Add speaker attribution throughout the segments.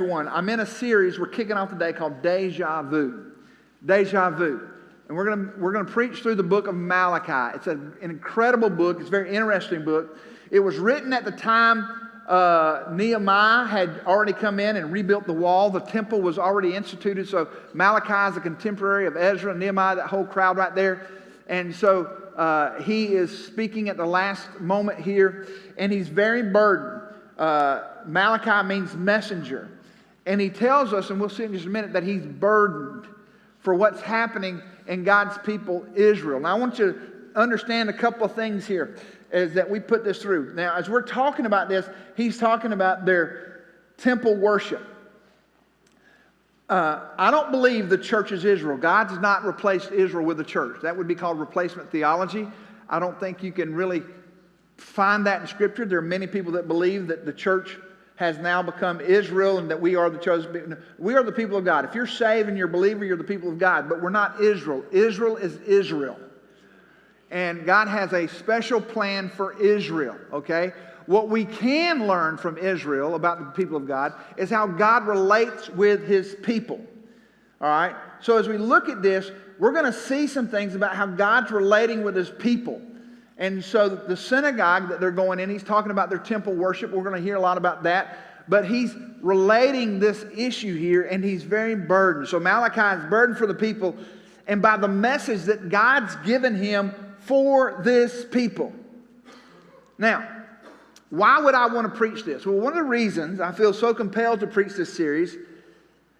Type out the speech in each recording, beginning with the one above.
Speaker 1: 1. I'm in a series we're kicking off today called Déjà Vu. Déjà Vu. And we're gonna preach through the book of Malachi. It's an incredible book. It's a very interesting book. It was written at the time Nehemiah had already come in and rebuilt the wall. The temple was already instituted. So Malachi is a contemporary of Ezra and Nehemiah, that whole crowd right there. And so he is speaking at the last moment here, and he's very burdened. Malachi means messenger. And he tells us, and we'll see in just a minute, that he's burdened for what's happening in God's people, Israel. Now, I want you to understand a couple of things here as that we put this through. Now, as we're talking about this, he's talking about their temple worship. I don't believe the church is Israel. God has not replaced Israel with the church. That would be called replacement theology. I don't think you can really find that in Scripture. There are many people that believe that the church has now become Israel and that we are the chosen people. We are the people of God. If you're saved and you're a believer, you're the people of God. But we're not Israel. Israel is Israel. And God has a special plan for Israel, okay? What we can learn from Israel about the people of God is how God relates with His people, all right? So as we look at this, we're going to see some things about how God's relating with His people. And so the synagogue that they're going in, he's talking about their temple worship. We're going to hear a lot about that. But he's relating this issue here, and he's very burdened. So Malachi is burdened for the people and by the message that God's given him for this people. Now, why would I want to preach this? Well, one of the reasons I feel so compelled to preach this series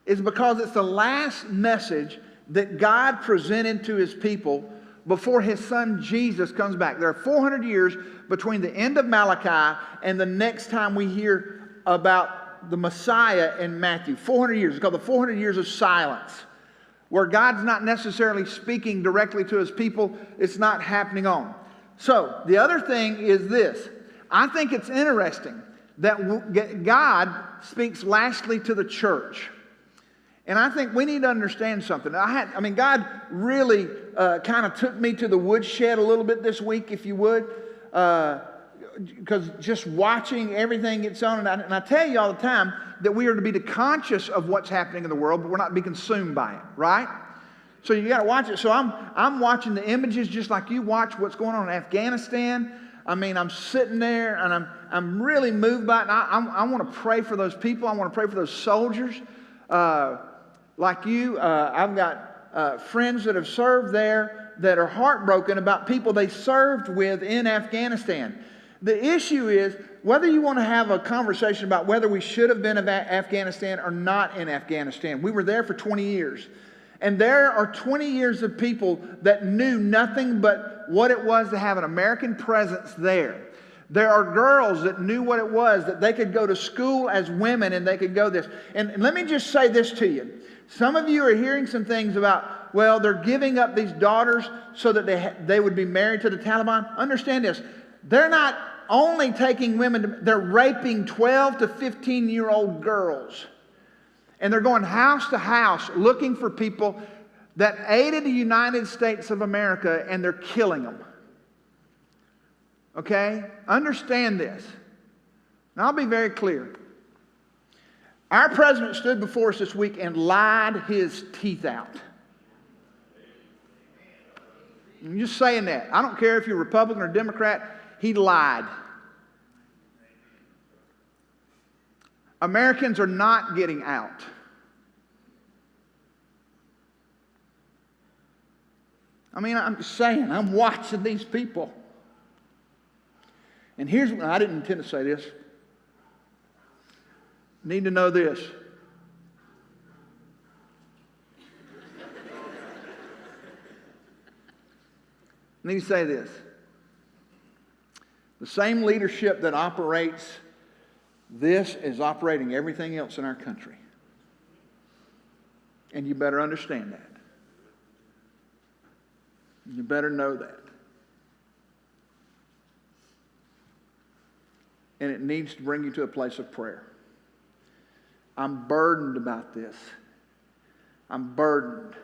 Speaker 1: is because it's the last message that God presented to His people before His Son Jesus comes back. There are 400 years between the end of Malachi and the next time we hear about the Messiah in Matthew. 400 years. It's called the 400 years of silence, where God's not necessarily speaking directly to His people. It's not happening on. So, the other thing is this. I think it's interesting that God speaks lastly to the church. And I think we need to understand something. God really kind of took me to the woodshed a little bit this week, if you would, because just watching everything gets on. And I tell you all the time that we are to be conscious of what's happening in the world, but we're not to be consumed by it, right? So you got to watch it. So I'm watching the images just like you watch what's going on in Afghanistan. I mean, I'm sitting there and I'm really moved by it. And I want to pray for those people. I want to pray for those soldiers. Like you, I've got friends that have served there that are heartbroken about people they served with in Afghanistan. The issue is whether you want to have a conversation about whether we should have been in Afghanistan or not in Afghanistan. We were there for 20 years. And there are 20 years of people that knew nothing but what it was to have an American presence there. There are girls that knew what it was, that they could go to school as women and they could go this. And let me just say this to you. Some of you are hearing some things about, well, they're giving up these daughters so that they would be married to the Taliban. Understand this. They're not only taking women, they're raping 12 to 15-year-old girls. And they're going house to house looking for people that aided the United States of America, and they're killing them. Okay? Understand this. And I'll be very clear. Our president stood before us this week and lied his teeth out. I'm just saying that. I don't care if you're Republican or Democrat, he lied. Americans are not getting out. I mean, I'm just saying, I'm watching these people. And here's what I didn't intend to say this. Need to know this. Need to say this. The same leadership that operates this is operating everything else in our country. And you better understand that. You better know that. And it needs to bring you to a place of prayer. I'm burdened about this. I'm burdened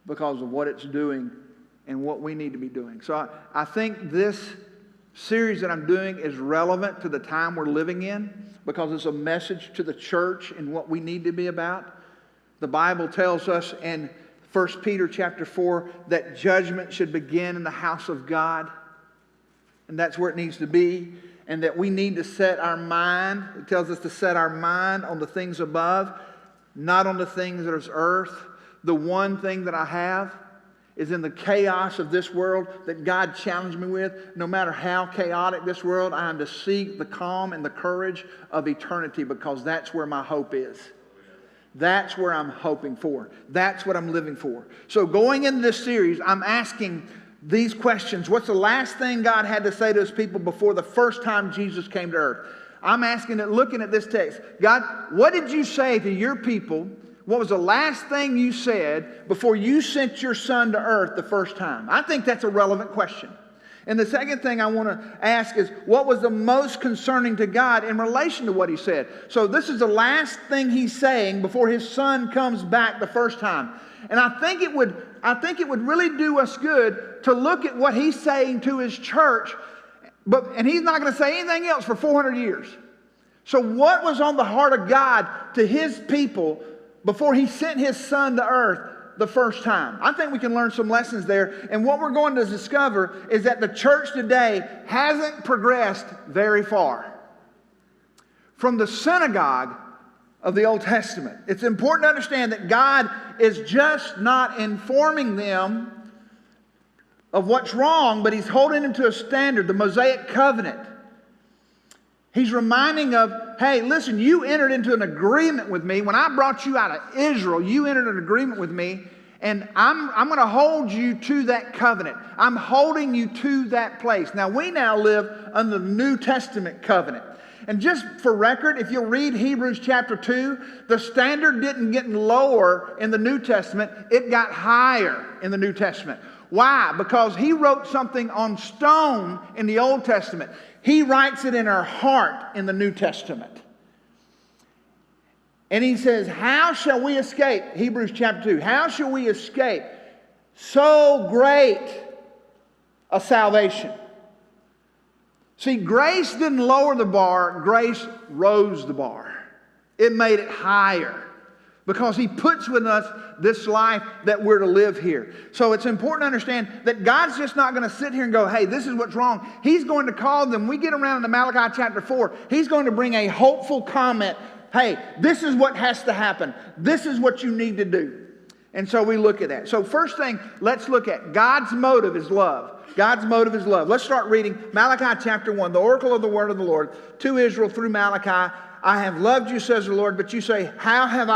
Speaker 1: because of what it's doing and what we need to be doing. So I think this series that I'm doing is relevant to the time we're living in because it's a message to the church and what we need to be about. The Bible tells us in 1 Peter chapter 4 that judgment should begin in the house of God. And that's where it needs to be. And that we need to set our mind, it tells us to set our mind on the things above, not on the things that are earth. The one thing that I have is in the chaos of this world that God challenged me with. No matter how chaotic this world, I am to seek the calm and the courage of eternity because that's where my hope is. That's where I'm hoping for. That's what I'm living for. So going into this series, I'm asking these questions. What's the last thing God had to say to His people before the first time Jesus came to earth? I'm asking it, looking at this text. God, what did you say to your people? What was the last thing you said before you sent your Son to earth the first time? I think that's a relevant question. And the second thing I want to ask is, what was the most concerning to God in relation to what He said? So this is the last thing He's saying before His Son comes back the first time. And I think it would really do us good to look at what He's saying to His church. And He's not going to say anything else for 400 years. So what was on the heart of God to His people before He sent His Son to earth the first time? I think we can learn some lessons there. And what we're going to discover is that the church today hasn't progressed very far from the synagogue of the Old Testament. It's important to understand that God is just not informing them of what's wrong, but He's holding them to a standard, the Mosaic covenant. He's reminding of, hey, listen, you entered into an agreement with me. When I brought you out of Israel, you entered an agreement with me, and I'm going to hold you to that covenant. I'm holding you to that place. Now, we now live under the New Testament covenant. And just for record, if you'll read Hebrews chapter 2, the standard didn't get lower in the New Testament. It got higher in the New Testament. Why? Because He wrote something on stone in the Old Testament. He writes it in our heart in the New Testament. And He says, how shall we escape? Hebrews chapter 2. How shall we escape so great a salvation? See, grace didn't lower the bar. Grace rose the bar. It made it higher. Because He puts with us this life that we're to live here. So it's important to understand that God's just not going to sit here and go, hey, this is what's wrong. He's going to call them. We get around to Malachi chapter 4. He's going to bring a hopeful comment. Hey, this is what has to happen. This is what you need to do. And so we look at that. So first thing, let's look at God's motive is love. God's motive is love. Let's start reading Malachi chapter 1, the oracle of the word of the Lord to Israel through Malachi. I have loved you, says the Lord, but you say, how have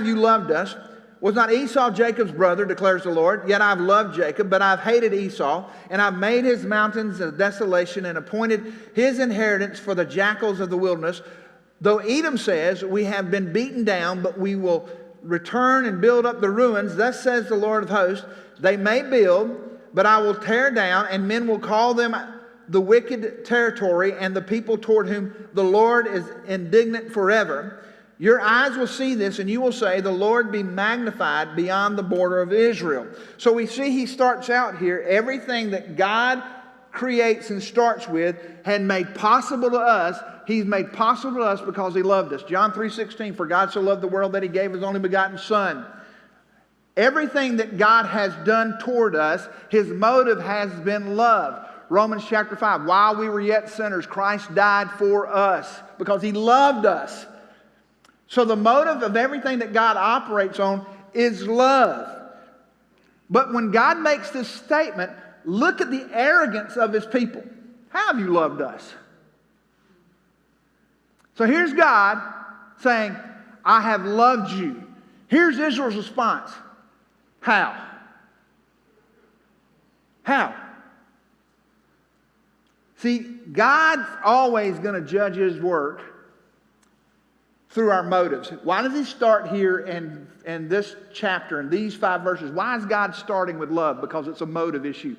Speaker 1: you loved us? Was not Esau Jacob's brother, declares the Lord? Yet I've loved Jacob, but I've hated Esau, and I've made his mountains a desolation and appointed his inheritance for the jackals of the wilderness. Though Edom says, we have been beaten down, but we will return and build up the ruins. Thus says the Lord of hosts, they may build, but I will tear down, and men will call them the wicked territory, and the people toward whom the Lord is indignant forever. Your eyes will see this, and you will say, the Lord be magnified beyond the border of Israel. So we see He starts out here, everything that God creates and starts with had made possible to us. He's made possible to us because He loved us. John 3:16, for God so loved the world that He gave His only begotten Son. Everything that God has done toward us, His motive has been love. Romans chapter 5, while we were yet sinners, Christ died for us because He loved us. So the motive of everything that God operates on is love. But when God makes this statement, look at the arrogance of His people. How have you loved us? So here's God saying, I have loved you. Here's Israel's response. How? How? See, God's always going to judge His work through our motives. Why does He start here in this chapter, in these 5 verses? Why is God starting with love? Because it's a motive issue.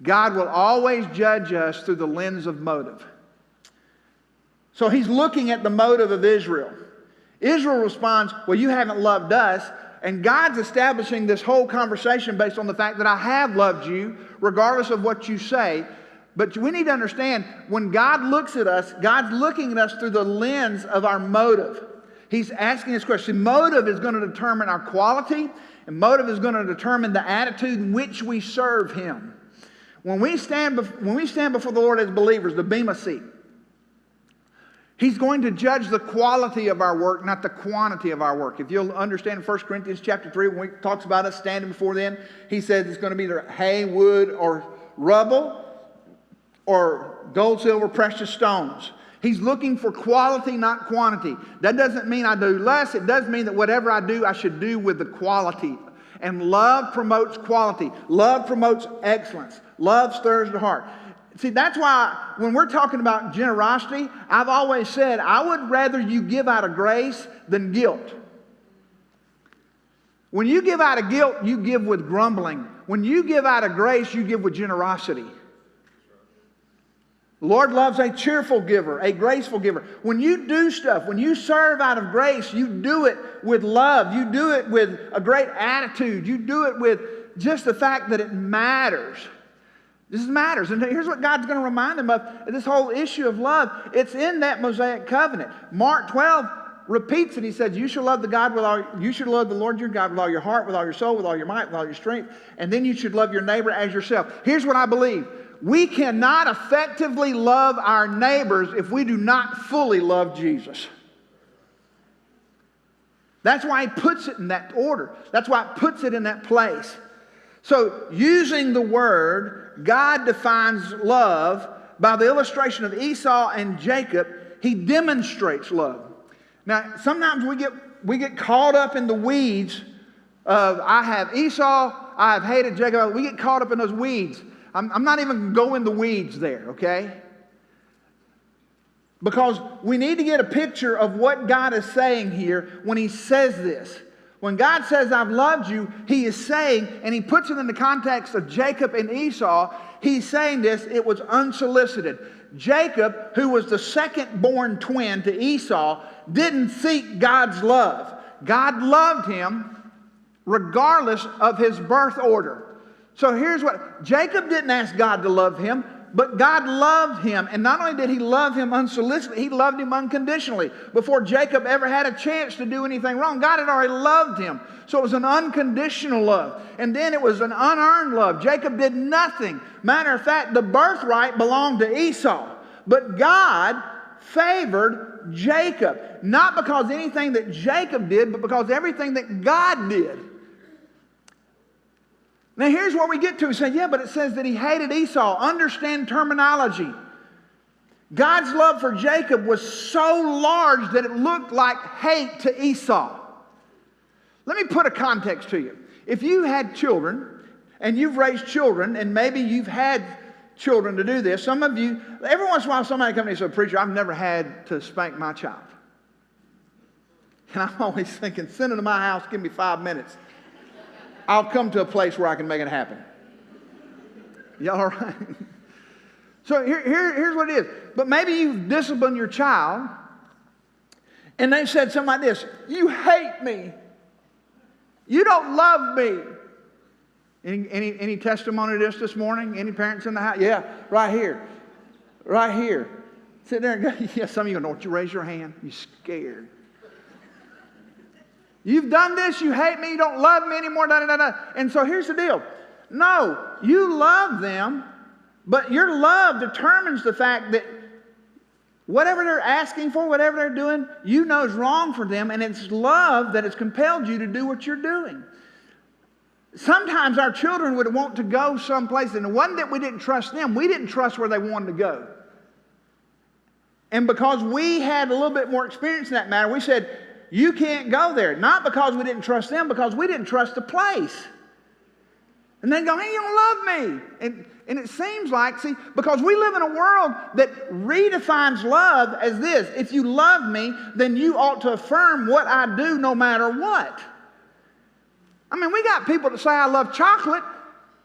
Speaker 1: God will always judge us through the lens of motive. So He's looking at the motive of Israel. Israel responds, well, you haven't loved us. And God's establishing this whole conversation based on the fact that I have loved you, regardless of what you say. But we need to understand, when God looks at us, God's looking at us through the lens of our motive. He's asking this question. Motive is going to determine our quality, and motive is going to determine the attitude in which we serve Him. When we stand before the Lord as believers, the bema seat, He's going to judge the quality of our work, not the quantity of our work. If you'll understand 1 Corinthians chapter 3, when he talks about us standing before them, he says it's going to be either hay, wood, or rubble, or gold, silver, precious stones. He's looking for quality, not quantity. That doesn't mean I do less. It does mean that whatever I do, I should do with the quality. And love promotes quality. Love promotes excellence. Love stirs the heart. See, that's why when we're talking about generosity, I've always said, I would rather you give out of grace than guilt. When you give out of guilt, you give with grumbling. When you give out of grace, you give with generosity. The Lord loves a cheerful giver, a graceful giver. When you do stuff, when you serve out of grace, you do it with love. You do it with a great attitude. You do it with just the fact that it matters. This matters. And here's what God's going to remind them of, this whole issue of love. It's in that Mosaic covenant. Mark 12 repeats it. He says, you should love you should love the Lord your God with all your heart, with all your soul, with all your might, with all your strength. And then you should love your neighbor as yourself. Here's what I believe. We cannot effectively love our neighbors if we do not fully love Jesus. That's why He puts it in that order. That's why He puts it in that place. So, using the word, God defines love by the illustration of Esau and Jacob. He demonstrates love. Now, sometimes we get caught up in the weeds of, I have Esau, I have hated Jacob. We get caught up in those weeds. I'm not even going to go in the weeds there, okay? Because we need to get a picture of what God is saying here when He says this. When God says, I've loved you, He is saying, and He puts it in the context of Jacob and Esau, He's saying this, it was unsolicited. Jacob, who was the second-born twin to Esau, didn't seek God's love. God loved him regardless of his birth order. So here's what, Jacob didn't ask God to love him, but God loved him. And not only did He love him unsolicitedly, He loved him unconditionally. Before Jacob ever had a chance to do anything wrong, God had already loved him. So it was an unconditional love. And then it was an unearned love. Jacob did nothing. Matter of fact, the birthright belonged to Esau. But God favored Jacob. Not because anything that Jacob did, but because everything that God did. Now here's where we get to. We say, yeah, but it says that he hated Esau. Understand terminology. God's love for Jacob was so large that it looked like hate to Esau. Let me put a context to you. If you had children, and you've raised children, and maybe you've had children to do this, some of you, every once in a while somebody comes to me and says, preacher, I've never had to spank my child. And I'm always thinking, send them to my house, give me 5 minutes. I'll come to a place where I can make it happen. Y'all all right? So here's what it is. But maybe you've disciplined your child, and they said something like this, you hate me. You don't love me. Any testimony to this morning? Any parents in the house? Yeah, right here. Right here. Sit there and go, yeah, some of you don't you raise your hand? You're scared. You've done this, you hate me, you don't love me anymore, da, da, da, da. And so here's the deal. No, you love them, but your love determines the fact that whatever they're asking for, whatever they're doing, you know is wrong for them, and it's love that has compelled you to do what you're doing. Sometimes our children would want to go someplace, and it wasn't that we didn't trust them, we didn't trust where they wanted to go. And because we had a little bit more experience in that matter, we said, you can't go there. Not because we didn't trust them, because we didn't trust the place. And they go, hey, you don't love me. And it seems like, see, because we live in a world that redefines love as this. If you love me, then you ought to affirm what I do no matter what. I mean, we got people that say, I love chocolate,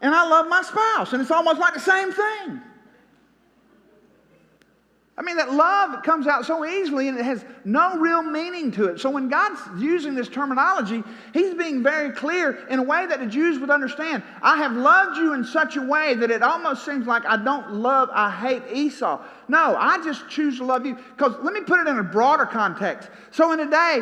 Speaker 1: and I love my spouse. And it's almost like the same thing. I mean, that love comes out so easily and it has no real meaning to it. So when God's using this terminology, He's being very clear in a way that the Jews would understand. I have loved you in such a way that it almost seems like I hate Esau. No, I just choose to love you. Because let me put it in a broader context. So in a day,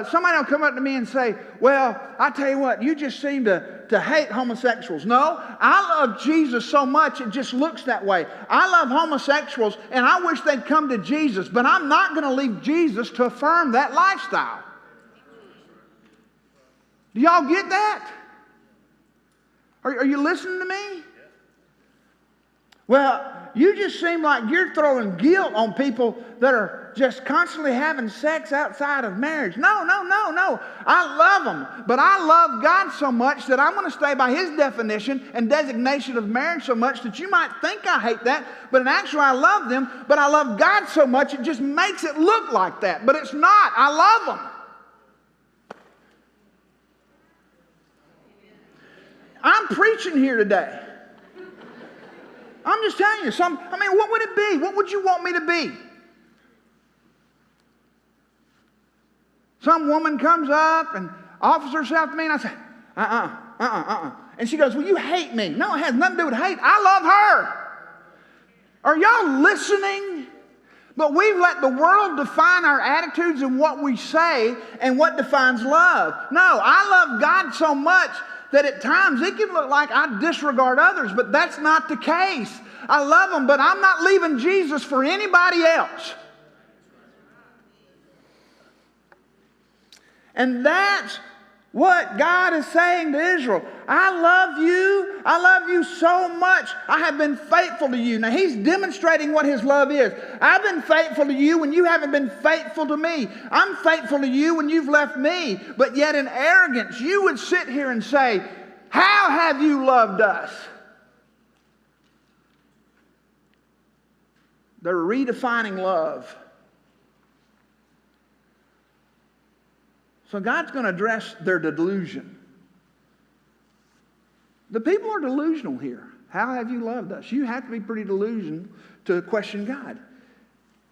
Speaker 1: somebody will come up to me and say, well, I tell you what, you just seem to hate homosexuals. No, I love Jesus so much it just looks that way. I love homosexuals and I wish they'd come to Jesus, but I'm not going to leave Jesus to affirm that lifestyle. Do y'all get that? Are you listening to me? Well, you just seem like you're throwing guilt on people that are just constantly having sex outside of marriage. No. I love them. But I love God so much that I'm going to stay by His definition and designation of marriage so much that you might think I hate that. But in actual, I love them. But I love God so much it just makes it look like that. But it's not. I love them. I'm preaching here today. I'm just telling you, what would it be? What would you want me to be? Some woman comes up and offers herself to me and I say, And she goes, well, you hate me. No, it has nothing to do with hate. I love her. Are y'all listening? But we've let the world define our attitudes and what we say and what defines love. No, I love God so much that at times it can look like I disregard others, but that's not the case. I love them, but I'm not leaving Jesus for anybody else. And that's what God is saying to Israel. I love you so much. I have been faithful to you. Now He's demonstrating what His love is. I've been faithful to you when you haven't been faithful to me. I'm faithful to you when you've left me. But yet in arrogance, you would sit here and say, how have you loved us? They're redefining love. So God's going to address their delusion. The people are delusional here. How have you loved us? You have to be pretty delusional to question God.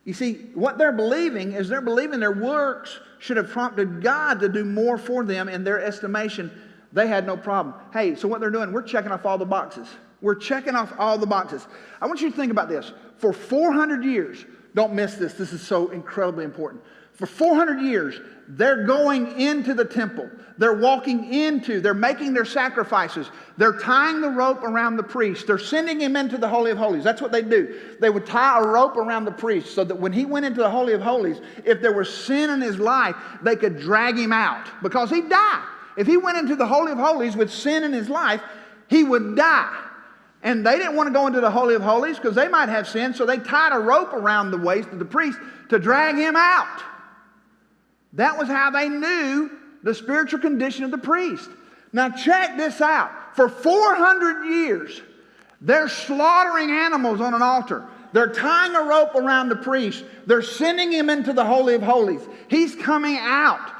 Speaker 1: You see, what they're believing is they're believing their works should have prompted God to do more for them. In their estimation, they had no problem. Hey, so what they're doing, we're checking off all the boxes. We're checking off all the boxes. I want you to think about this. For 400 years, don't miss this. This is so incredibly important. For 400 years, they're going into the temple. They're they're making their sacrifices. They're tying the rope around the priest. They're sending him into the Holy of Holies. That's what they do. They would tie a rope around the priest so that when he went into the Holy of Holies, if there was sin in his life, they could drag him out because he'd die. If he went into the Holy of Holies with sin in his life, he would die. And they didn't want to go into the Holy of Holies because they might have sin, so they tied a rope around the waist of the priest to drag him out. That was how they knew the spiritual condition of the priest. Now check this out. For 400 years, they're slaughtering animals on an altar. They're tying a rope around the priest. They're sending him into the Holy of Holies. He's coming out.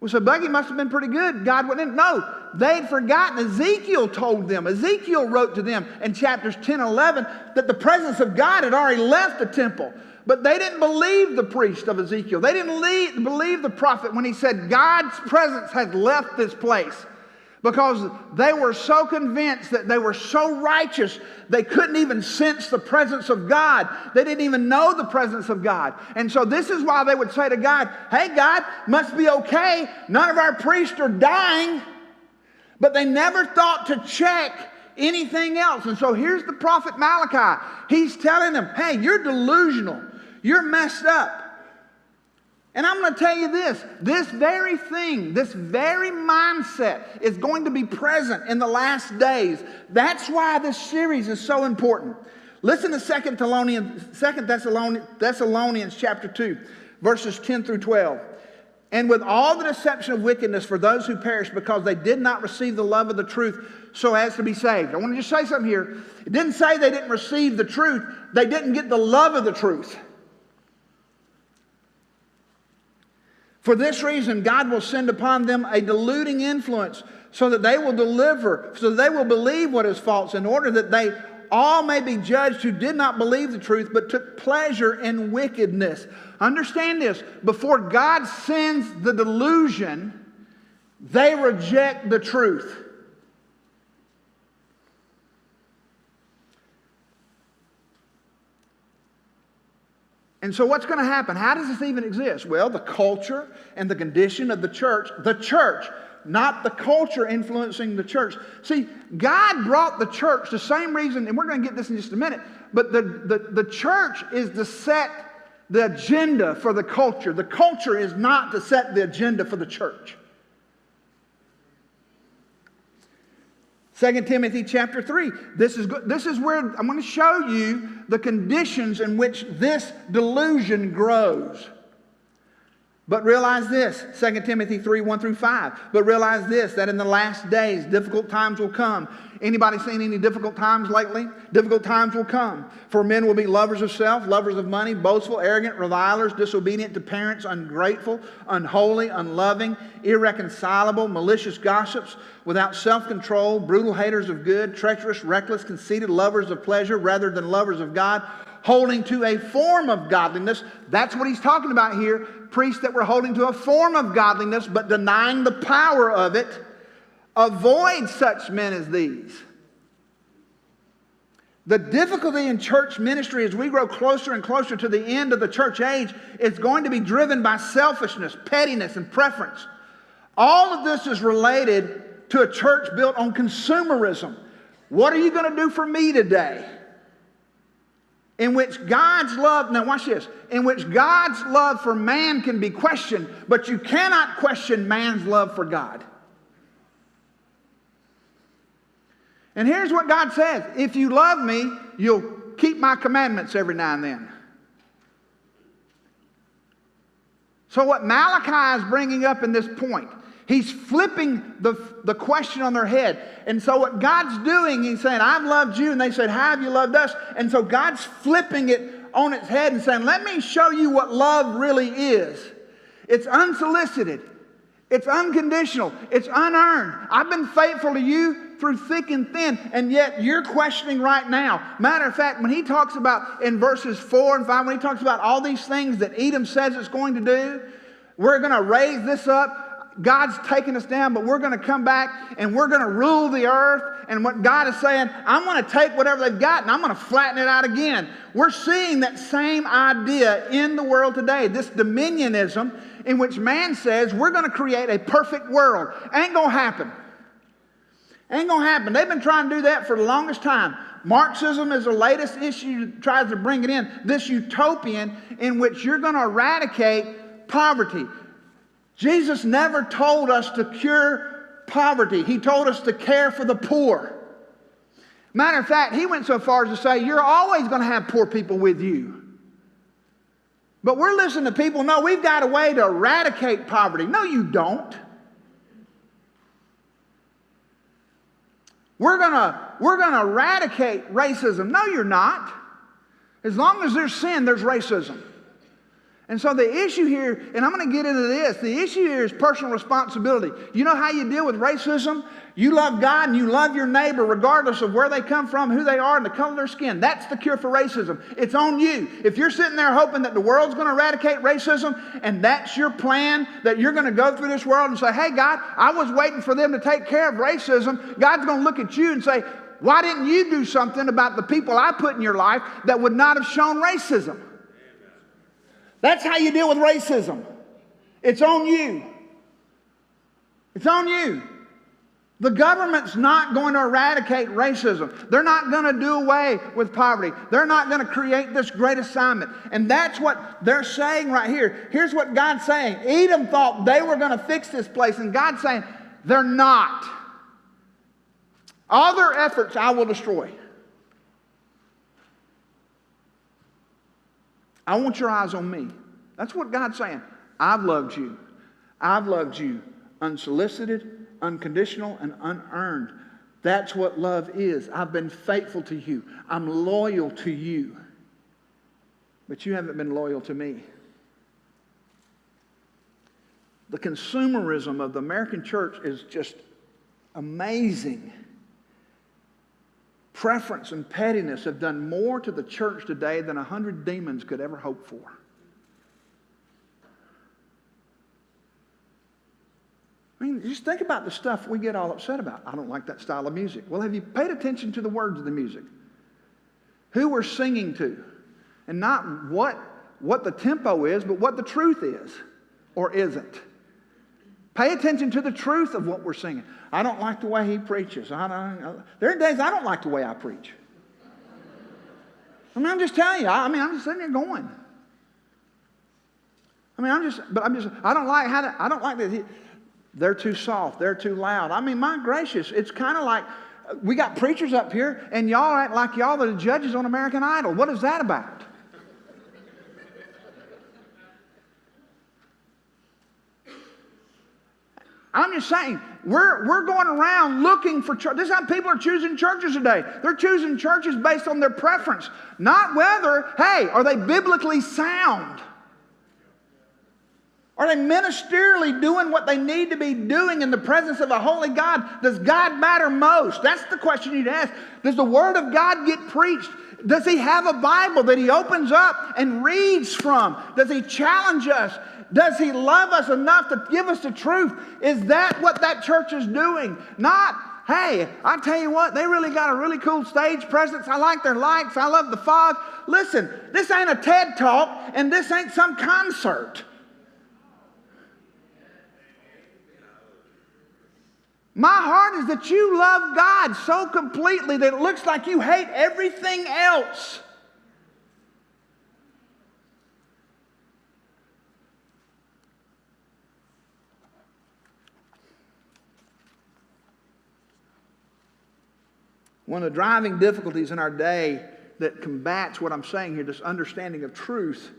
Speaker 1: Well, so Bucky must have been pretty good. God wouldn't. No, they'd forgotten. Ezekiel told them. Ezekiel wrote to them in chapters 10 and 11 that the presence of God had already left the temple. But they didn't believe the priest of Ezekiel. They didn't believe the prophet when he said God's presence had left this place. Because they were so convinced that they were so righteous, they couldn't even sense the presence of God. They didn't even know the presence of God. And so this is why they would say to God, hey, God, must be okay. None of our priests are dying. But they never thought to check anything else. And so here's the prophet Malachi. He's telling them, hey, you're delusional. You're messed up. And I'm going to tell you this very thing, this very mindset is going to be present in the last days. That's why this series is so important. Listen to 2 Thessalonians chapter 2, verses 10 through 12. And with all the deception of wickedness for those who perish because they did not receive the love of the truth so as to be saved. I want to just say something here. It didn't say they didn't receive the truth. They didn't get the love of the truth. For this reason, God will send upon them a deluding influence so that they will believe what is false in order that they all may be judged who did not believe the truth, but took pleasure in wickedness. Understand this. Before God sends the delusion, they reject the truth. And so what's going to happen? How does this even exist? Well, the culture and the condition of the church, not the culture influencing the church. See, God brought the church, the same reason, and we're going to get this in just a minute, but the church is to set the agenda for the culture. The culture is not to set the agenda for the church. 2 Timothy chapter 3. This is where I'm going to show you the conditions in which this delusion grows. But realize this, 2 Timothy 3, 1 through 5. But realize this, that in the last days, difficult times will come. Anybody seen any difficult times lately? Difficult times will come. For men will be lovers of self, lovers of money, boastful, arrogant, revilers, disobedient to parents, ungrateful, unholy, unloving, irreconcilable, malicious gossips, without self-control, brutal haters of good, treacherous, reckless, conceited, lovers of pleasure rather than lovers of God, holding to a form of godliness. That's what he's talking about here. Priests that were holding to a form of godliness but denying the power of it. Avoid such men as these. The difficulty in church ministry as we grow closer and closer to the end of the church age is going to be driven by selfishness, pettiness, and preference. All of this is related to a church built on consumerism. What are you going to do for me today? In which God's love, now watch this, in which God's love for man can be questioned, but you cannot question man's love for God. And here's what God says, if you love me, you'll keep my commandments every now and then. So what Malachi is bringing up in this point, he's flipping the question on their head. And so what God's doing, he's saying, I've loved you. And they said, how have you loved us? And so God's flipping it on its head and saying, let me show you what love really is. It's unsolicited. It's unconditional. It's unearned. I've been faithful to you through thick and thin, and yet you're questioning right now. Matter of fact, when he talks about in verses 4 and 5, when he talks about all these things that Edom says it's going to do, we're going to raise this up. God's taking us down, but we're going to come back and we're going to rule the earth. And what God is saying, I'm going to take whatever they've got and I'm going to flatten it out again. We're seeing that same idea in the world today, this dominionism in which man says we're going to create a perfect world. Ain't going to happen. Ain't going to happen. They've been trying to do that for the longest time. Marxism is the latest issue that tries to bring it in. This utopian in which you're going to eradicate poverty. Jesus never told us to cure poverty. He told us to care for the poor. Matter of fact, he went so far as to say, you're always going to have poor people with you. But we're listening to people, no, we've got a way to eradicate poverty. No, you don't. We're gonna eradicate racism. No, you're not. As long as there's sin, there's racism. And so the issue here, and I'm going to get into this, the issue here is personal responsibility. You know how you deal with racism? You love God and you love your neighbor regardless of where they come from, who they are, and the color of their skin. That's the cure for racism. It's on you. If you're sitting there hoping that the world's going to eradicate racism and that's your plan, that you're going to go through this world and say, hey, God, I was waiting for them to take care of racism, God's going to look at you and say, why didn't you do something about the people I put in your life that would not have shown racism? That's how you deal with racism. It's on you. It's on you. The government's not going to eradicate racism. They're not going to do away with poverty. They're not going to create this great assignment. And that's what they're saying right here. Here's what God's saying. Edom thought they were going to fix this place, and God's saying they're not. All their efforts I will destroy. I want your eyes on me. That's what God's saying. I've loved you. I've loved you unsolicited, unconditional, and unearned. That's what love is. I've been faithful to you. I'm loyal to you. But you haven't been loyal to me. The consumerism of the American church is just amazing. preference and pettiness have done more to the church today than 100 demons could ever hope for. I mean, just think about the stuff we get all upset about. I don't like that style of music. Well, have you paid attention to the words of the music? Who we're singing to? And not what the tempo is, but what the truth is or isn't. Pay attention to the truth of what we're singing. I don't like the way he preaches. There are days I don't like the way I preach. I mean, I'm just telling you. I'm just sitting there going. I don't like this. They're too soft. They're too loud. I mean, my gracious, it's kind of like we got preachers up here and y'all act like y'all are the judges on American Idol. What is that about? I'm just saying, we're going around looking for church. This is how people are choosing churches today. They're choosing churches based on their preference, not whether, hey, are they biblically sound? Are they ministerially doing what they need to be doing in the presence of a holy God? Does God matter most? That's the question you need to ask. Does the Word of God get preached? Does He have a Bible that He opens up and reads from? Does He challenge us? Does He love us enough to give us the truth? Is that what that church is doing? Not, hey, I tell you what, they really got a really cool stage presence. I like their lights. I love the fog. Listen, this ain't a TED Talk and this ain't some concert. My heart is that you love God so completely that it looks like you hate everything else. One of the driving difficulties in our day that combats what I'm saying here, this understanding of truth,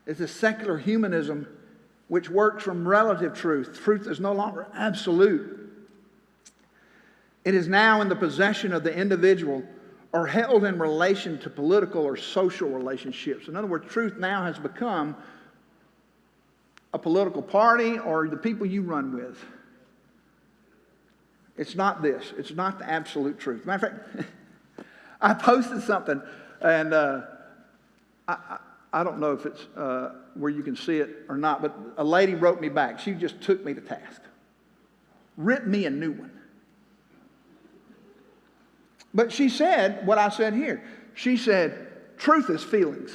Speaker 1: is this secular humanism which works from relative truth. Truth is no longer absolute. It is now in the possession of the individual or held in relation to political or social relationships. In other words, truth now has become a political party or the people you run with. It's not this. It's not the absolute truth. Matter of fact, I posted something, and I don't know if it's where you can see it or not, but a lady wrote me back. She just took me to task. Writ me a new one. But she said what I said here. She said, truth is feelings.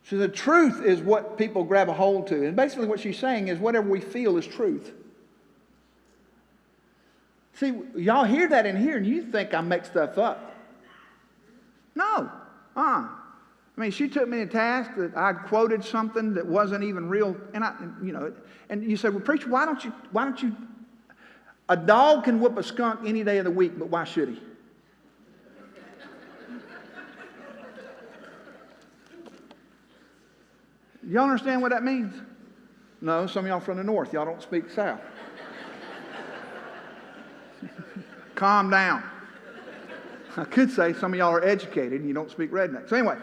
Speaker 1: So the truth is what people grab a hold to. And basically what she's saying is whatever we feel is truth. See, y'all hear that in here and you think I make stuff up. No. I mean, she took me to task that I quoted something that wasn't even real. And you say, well, preacher, why don't you, a dog can whoop a skunk any day of the week, but why should he? Y'all understand what that means? No, some of y'all from the north. Y'all don't speak south. Calm down. I could say some of y'all are educated and you don't speak redneck. So anyway,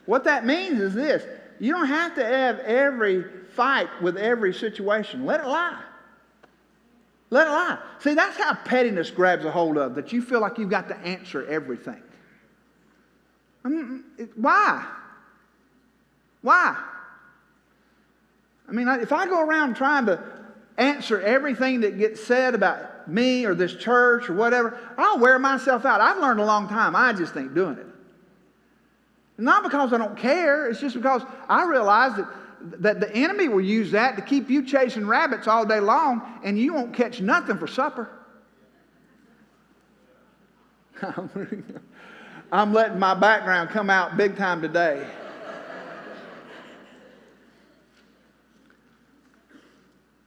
Speaker 1: what that means is this. You don't have to have every fight with every situation. Let it lie. Let it lie. See, that's how pettiness grabs a hold of, that you feel like you've got to answer everything. Why? Why? I mean, if I go around trying to answer everything that gets said about me or this church or whatever, I'll wear myself out. I've learned a long time. I just ain't doing it. Not because I don't care. It's just because I realize that the enemy will use that to keep you chasing rabbits all day long and you won't catch nothing for supper. I'm letting my background come out big time today.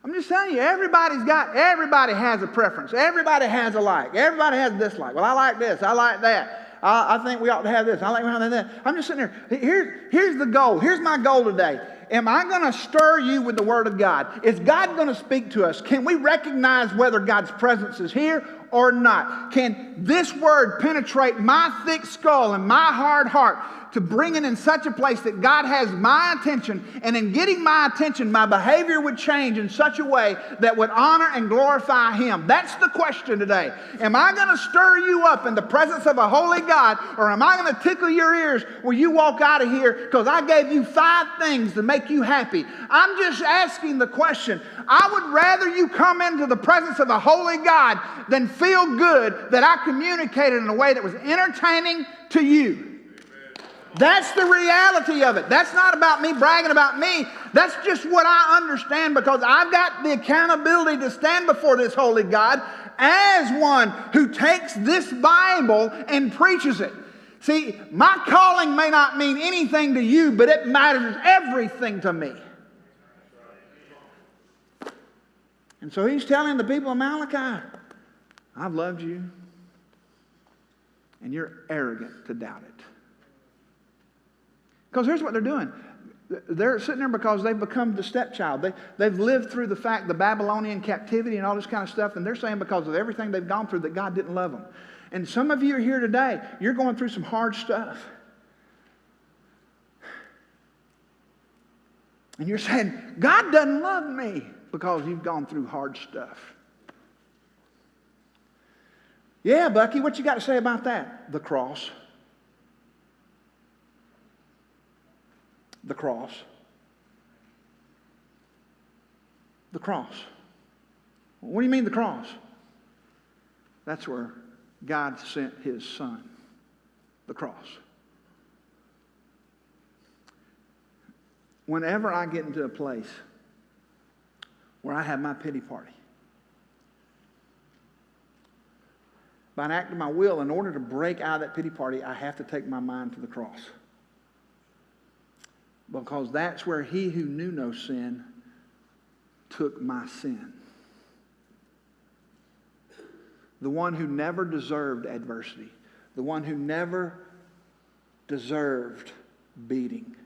Speaker 1: I'm just telling you, everybody has a preference. Everybody has a like. Everybody has a dislike. Well, I like this. I like that. I think we ought to have this. I like that. I'm just sitting there. Here's the goal. Here's my goal today. Am I going to stir you with the Word of God? Is God going to speak to us? Can we recognize whether God's presence is here or not? Can this Word penetrate my thick skull and my hard heart to bring it in such a place that God has my attention, and in getting my attention, my behavior would change in such a way that would honor and glorify Him. That's the question today. Am I going to stir you up in the presence of a holy God, or am I going to tickle your ears when you walk out of here because I gave you 5 things to make you happy? I'm just asking the question. I would rather you come into the presence of a holy God than feel good that I communicated in a way that was entertaining to you. That's the reality of it. That's not about me bragging about me. That's just what I understand, because I've got the accountability to stand before this holy God as one who takes this Bible and preaches it. See, my calling may not mean anything to you, but it matters everything to me. And so he's telling the people of Malachi, I've loved you, and you're arrogant to doubt it. Because here's what they're doing. They're sitting there because they've become the stepchild. They've lived through the Babylonian captivity and all this kind of stuff, and they're saying because of everything they've gone through that God didn't love them. And some of you are here today, you're going through some hard stuff. And you're saying, God doesn't love me because you've gone through hard stuff. Yeah, Bucky, what you got to say about that? The cross. The cross. The cross. What do you mean the cross? That's where God sent His Son. The cross. Whenever I get into a place where I have my pity party, by an act of my will, in order to break out of that pity party, I have to take my mind to the cross. Because that's where He who knew no sin took my sin. The one who never deserved adversity. The one who never deserved beating.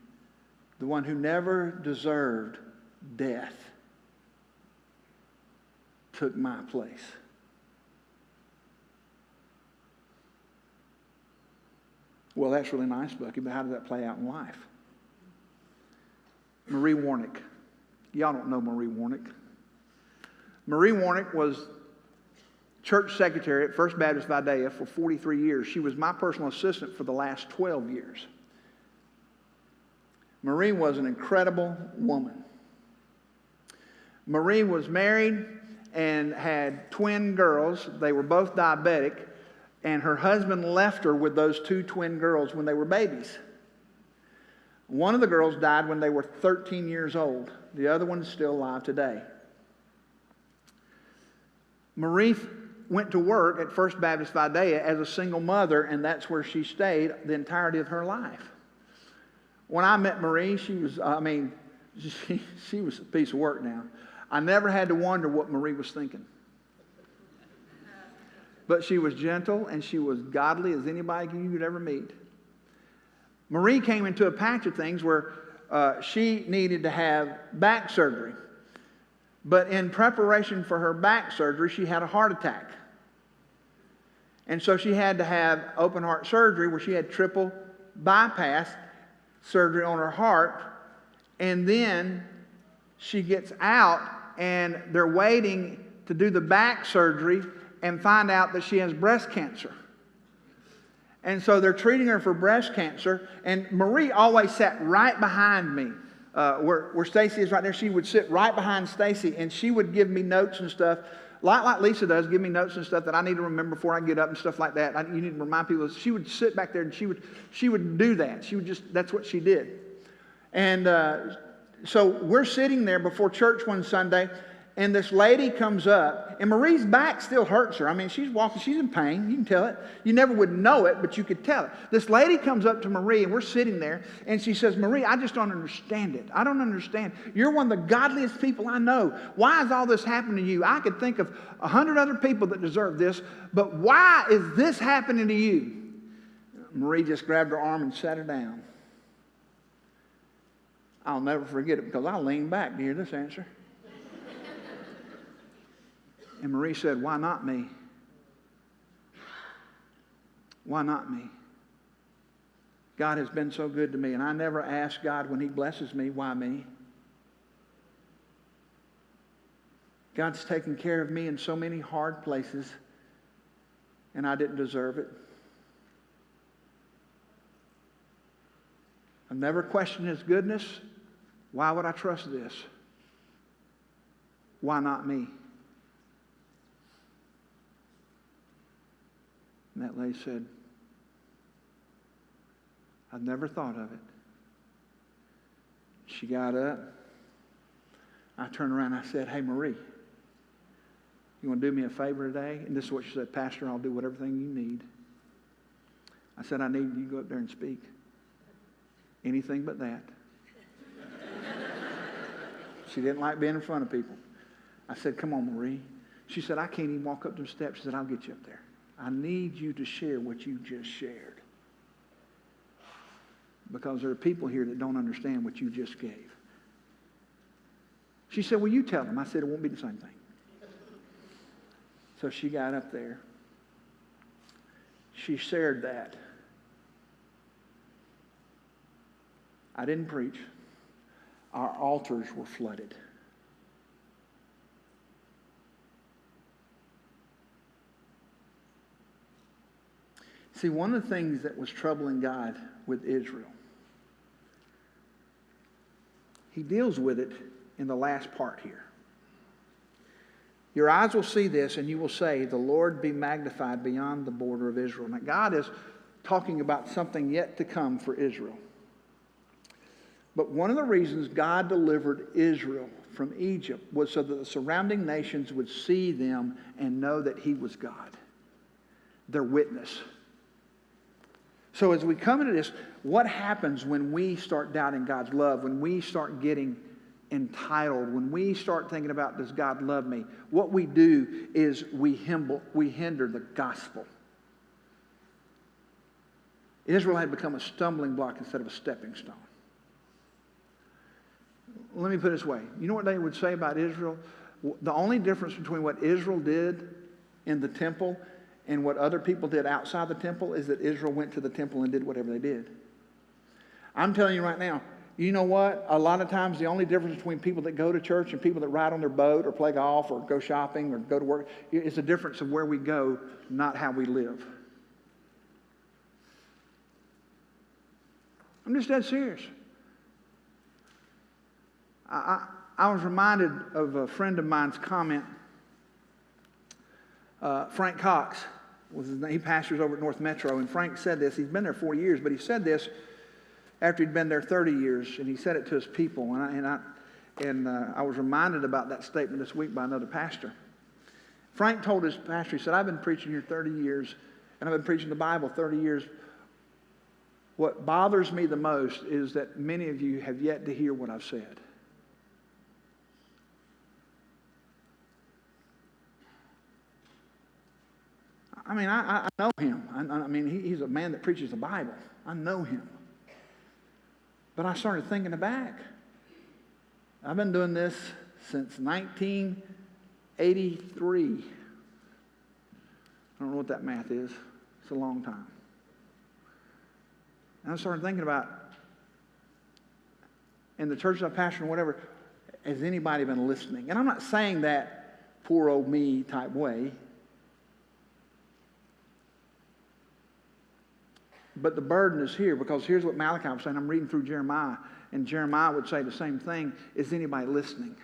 Speaker 1: The one who never deserved death took my place. Well, that's really nice, Bucky, but how does that play out in life? Marie Warnock. Y'all don't know Marie Warnock. Marie Warnock was church secretary at First Baptist Videa for 43 years. She was my personal assistant for the last 12 years. Marie was an incredible woman. Marie was married and had twin girls. They were both diabetic, and her husband left her with those 2 twin girls when they were babies. One of the girls died when they were 13 years old. The other one's still alive today. Marie went to work at First Baptist Videa as a single mother, and that's where she stayed the entirety of her life. When I met Marie, she was a piece of work now. I never had to wonder what Marie was thinking. But she was gentle and she was godly as anybody you could ever meet. Marie came into a patch of things where she needed to have back surgery. But in preparation for her back surgery, she had a heart attack. And so she had to have open heart surgery where she had triple bypass surgery on her heart. And then she gets out and they're waiting to do the back surgery and find out that she has breast cancer. And so they're treating her for breast cancer. And Marie always sat right behind me. Where Stacy is right there, she would sit right behind Stacy, and she would give me notes and stuff, like Lisa does, give me notes and stuff that I need to remember before I get up and stuff like that. You need to remind people. She would sit back there, and she would do that. That's what she did. And so we're sitting there before church one Sunday, and this lady comes up, and Marie's back still hurts her. I mean, she's walking, she's in pain. You can tell it. You never would know it, but you could tell it. This lady comes up to Marie, and we're sitting there, and she says, Marie, I just don't understand it. I don't understand. You're one of the godliest people I know. Why has all this happened to you? I could think of 100 other people that deserve this, but why is this happening to you? Marie just grabbed her arm and sat her down. I'll never forget it because I leaned back to hear this answer. And Marie said, why not me? Why not me? God has been so good to me, and I never ask God when He blesses me, why me? God's taken care of me in so many hard places, and I didn't deserve it. I've never questioned His goodness. Why would I trust this? Why not me? And that lady said, I've never thought of it. She got up. I turned around and I said, hey, Marie, you want to do me a favor today? And this is what she said, Pastor, I'll do whatever thing you need. I said, I need you to go up there and speak. Anything but that. She didn't like being in front of people. I said, come on, Marie. She said, I can't even walk up the steps. She said, I'll get you up there. I need you to share what you just shared. Because there are people here that don't understand what you just gave. She said, well, you tell them. I said, it won't be the same thing. So she got up there. She shared that. I didn't preach. Our altars were flooded. See, one of the things that was troubling God with Israel, He deals with it in the last part here. Your eyes will see this, and you will say, the Lord be magnified beyond the border of Israel. Now, God is talking about something yet to come for Israel. But one of the reasons God delivered Israel from Egypt was so that the surrounding nations would see them and know that He was God, their witness. So as we come into this, what happens when we start doubting God's love, when we start getting entitled, when we start thinking about, does God love me? What we do is we hinder the gospel. Israel had become a stumbling block instead of a stepping stone. Let me put it this way. You know what they would say about Israel? The only difference between what Israel did in the temple and what other people did outside the temple is that Israel went to the temple and did whatever they did. I'm telling you right now, you know what? A lot of times the only difference between people that go to church and people that ride on their boat or play golf or go shopping or go to work is the difference of where we go, not how we live. I'm just dead serious. I was reminded of a friend of mine's comment. Frank Cox was his name. He pastors over at North Metro, and Frank said this. He's been there 4 years, but he said this after he'd been there 30 years, and he said it to his people. And I was reminded about that statement this week by another pastor. Frank told his pastor, he said, I've been preaching here 30 years, and I've been preaching the Bible 30 years. What bothers me the most is that many of you have yet to hear what I've said. I mean, I know him. I mean, he's a man that preaches the Bible. I know him. But I started thinking back. I've been doing this since 1983. I don't know what that math is. It's a long time. And I started thinking about, in the churches I pastor or whatever, has anybody been listening? And I'm not saying that poor old me type way. But the burden is here, because here's what Malachi was saying. I'm reading through Jeremiah, and Jeremiah would say the same thing. Is anybody listening?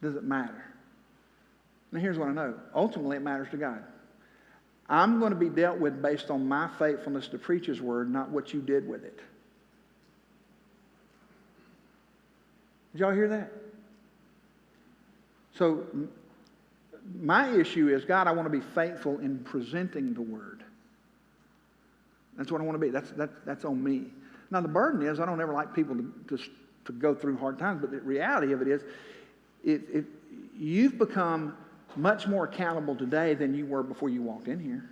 Speaker 1: Does it matter? Now here's what I know. Ultimately, it matters to God. I'm going to be dealt with based on my faithfulness to preach His word, not what you did with it. Did y'all hear that? So my issue is, God, I want to be faithful in presenting the word. That's what I want to be. That's on me. Now, the burden is, I don't ever like people to go through hard times, but the reality of it is, you've become much more accountable today than you were before you walked in here.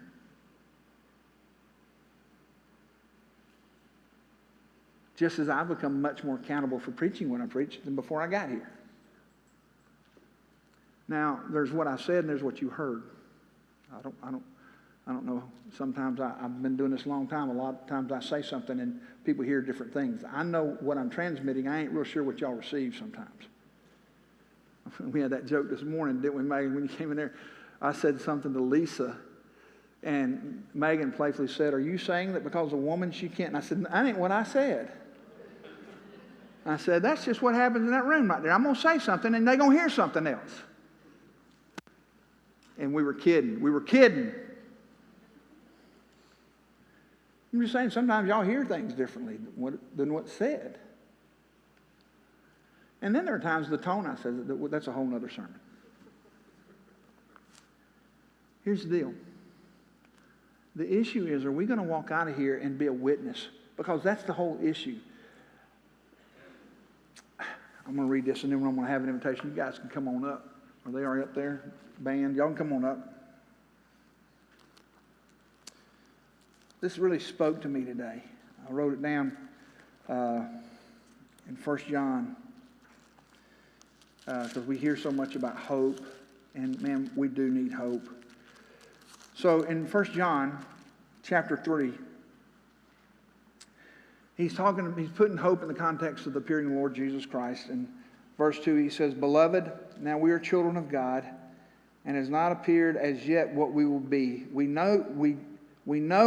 Speaker 1: Just as I've become much more accountable for preaching what I preach than before I got here. Now, there's what I said and there's what you heard. I don't know. Sometimes I've been doing this a long time. A lot of times I say something and people hear different things. I know what I'm transmitting. I ain't real sure what y'all receive sometimes. We had that joke this morning, didn't we, Megan, when you came in there? I said something to Lisa, and Megan playfully said, "Are you saying that because a woman she can't?" And I said, "That ain't what I said." I said, "That's just what happens in that room right there. I'm going to say something, and they're going to hear something else." And we were kidding. We were kidding. I'm just saying sometimes y'all hear things differently than what's said. And then there are times the tone I said, that's a whole other sermon. Here's the deal. The issue is, are we going to walk out of here and be a witness? Because that's the whole issue. I'm going to read this and then I'm going to have an invitation. You guys can come on up. Are they already up there? Band, y'all can come on up. This really spoke to me today. I wrote it down in 1 John because we hear so much about hope, and man, we do need hope. So in 1 John chapter 3, he's putting hope in the context of the appearing of the Lord Jesus Christ. In verse 2, he says, "Beloved, now we are children of God, and has not appeared as yet what we will be. We know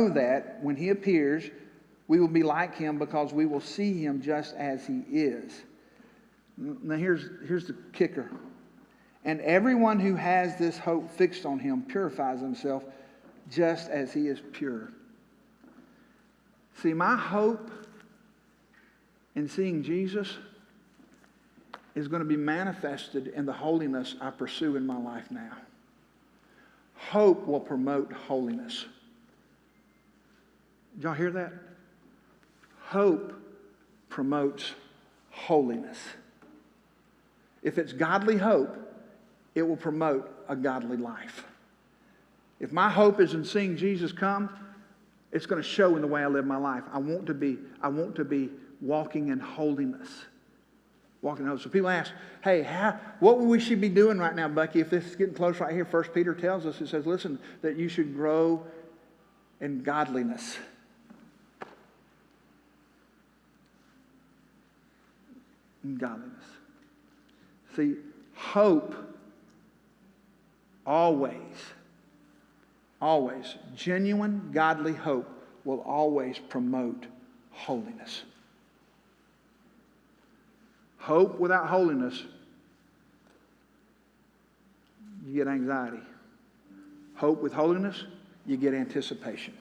Speaker 1: that when he appears, we will be like him because we will see him just as he is." Now here's the kicker. "And everyone who has this hope fixed on him purifies himself just as he is pure." See, my hope in seeing Jesus is going to be manifested in the holiness I pursue in my life now. Hope will promote holiness. Did y'all hear that? Hope promotes holiness. If it's godly hope, it will promote a godly life. If my hope is in seeing Jesus come, it's going to show in the way I live my life. I want to be walking in holiness. Walking in holiness. So people ask, "Hey, what we should be doing right now, Bucky, if this is getting close right here?" 1 Peter tells us, it says, listen, that you should grow in godliness. In godliness. See, hope always, genuine godly hope will always promote holiness. Hope without holiness, you get anxiety. Hope with holiness, you get anticipation.